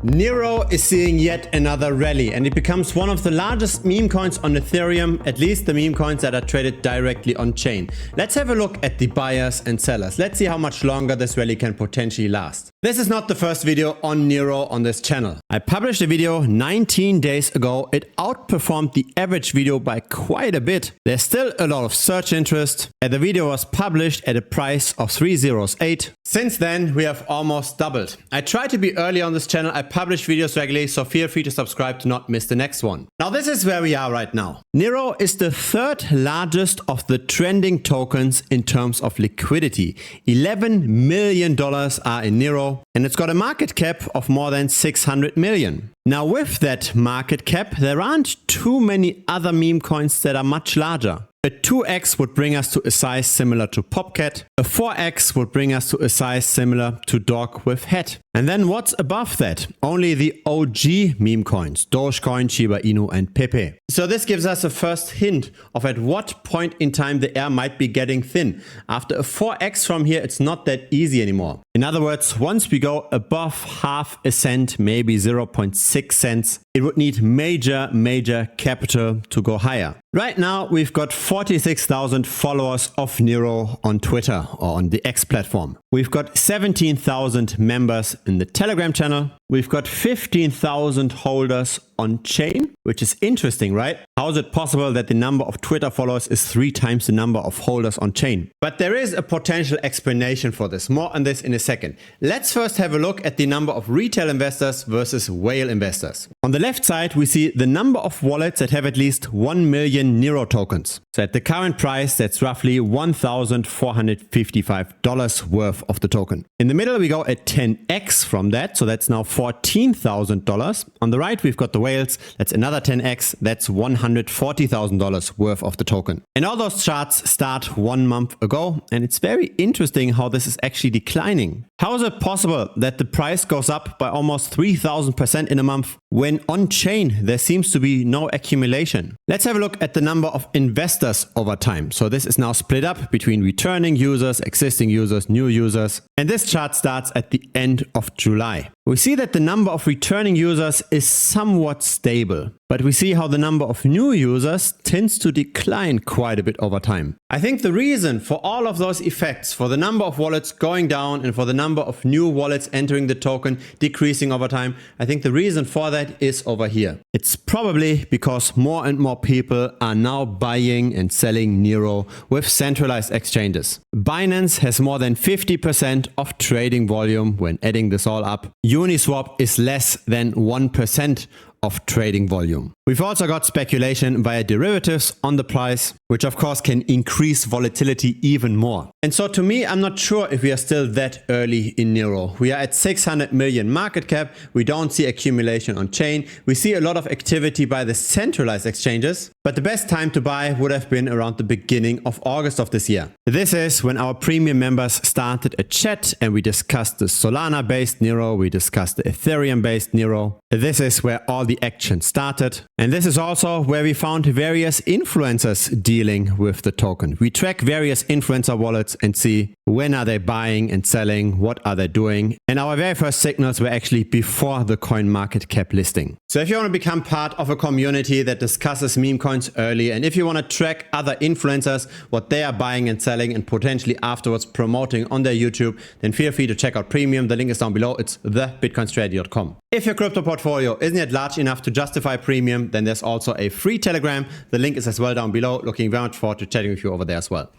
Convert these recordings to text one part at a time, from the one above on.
Neiro is seeing yet another rally, and it becomes one of the largest meme coins on Ethereum, at least the meme coins that are traded directly on chain. Let's have a look at the buyers and sellers. Let's see how much longer this rally can potentially last. This is not the first video on Neiro on this channel. I published a video 19 days ago. It outperformed the average video by quite a bit. There's still a lot of search interest, and the video was published at a price of 308. Since then, we have almost doubled. I try to be early on this channel. I publish videos regularly, so feel free to subscribe to not miss the next one. Now, this is where we are right now. Neiro is the third largest of the trending tokens in terms of liquidity. $11 million are in Neiro, and it's got a market cap of more than 600 million. Now, with that market cap, there aren't too many other meme coins that are much larger. A 2x would bring us to a size similar to Popcat. A 4x would bring us to a size similar to Dog with Hat. And then what's above that? Only the OG meme coins, Dogecoin, Shiba Inu and Pepe. So this gives us a first hint of at what point in time the air might be getting thin. After a 4x from here, it's not that easy anymore. In other words, once we go above half a cent, maybe 0.6 cents, it would need major capital to go higher. Right now, we've got 46,000 followers of Neiro on Twitter or on the X platform. We've got 17,000 members in the Telegram channel. We've got 15,000 holders on chain, which is interesting, right? How is it possible that the number of Twitter followers is 3 times the number of holders on chain? But there is a potential explanation for this. More on this in a second. Let's first have a look at the number of retail investors versus whale investors. On the left side, we see the number of wallets that have at least 1 million Neiro tokens. So at the current price, that's roughly $1,455 worth of the token. In the middle, we go at 10x from that. So that's now $14,000. On the right, we've got the whales. That's another 10x. That's $140,000 worth of the token. And all those charts start 1 month ago. And it's very interesting how this is actually declining. How is it possible that the price goes up by almost 3,000% in a month when on chain there seems to be no accumulation? Let's have a look at the number of investors over time. So this is now split up between returning users, existing users, new users. And this chart starts at the end of July. We see that the number of returning users is somewhat stable, but we see how the number of new users tends to decline quite a bit over time. I think the reason for all of those effects, for the number of wallets going down and for the number of new wallets entering the token decreasing over time, I think the reason for that is over here. It's probably because more and more people are now buying and selling Neiro with centralized exchanges. Binance has more than 50% of trading volume when adding this all up. Uniswap is less than 1% of trading volume. We've also got speculation via derivatives on the price, which of course can increase volatility even more. And so to me, I'm not sure if we are still that early in Neiro. We are at 600 million market cap. We don't see accumulation on chain. We see a lot of activity by the centralized exchanges, but the best time to buy would have been around the beginning of August of this year. This is when our premium members started a chat and we discussed the Solana-based Neiro. We discussed the Ethereum-based Neiro. This is where all the action started. And this is also where we found various influencers dealing with the token. We track various influencer wallets and see when are they buying and selling, what are they doing. And our very first signals were actually before the coin market cap listing. So if you want to become part of a community that discusses meme coins early, and if you want to track other influencers, what they are buying and selling and potentially afterwards promoting on their YouTube, then feel free to check out Premium. The link is down below. It's thebitcoinstrategy.com. If your crypto portfolio isn't yet large enough to justify Premium, then there's also a free Telegram. The link is as well down below. Looking very much forward to chatting with you over there as well.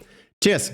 Cheers.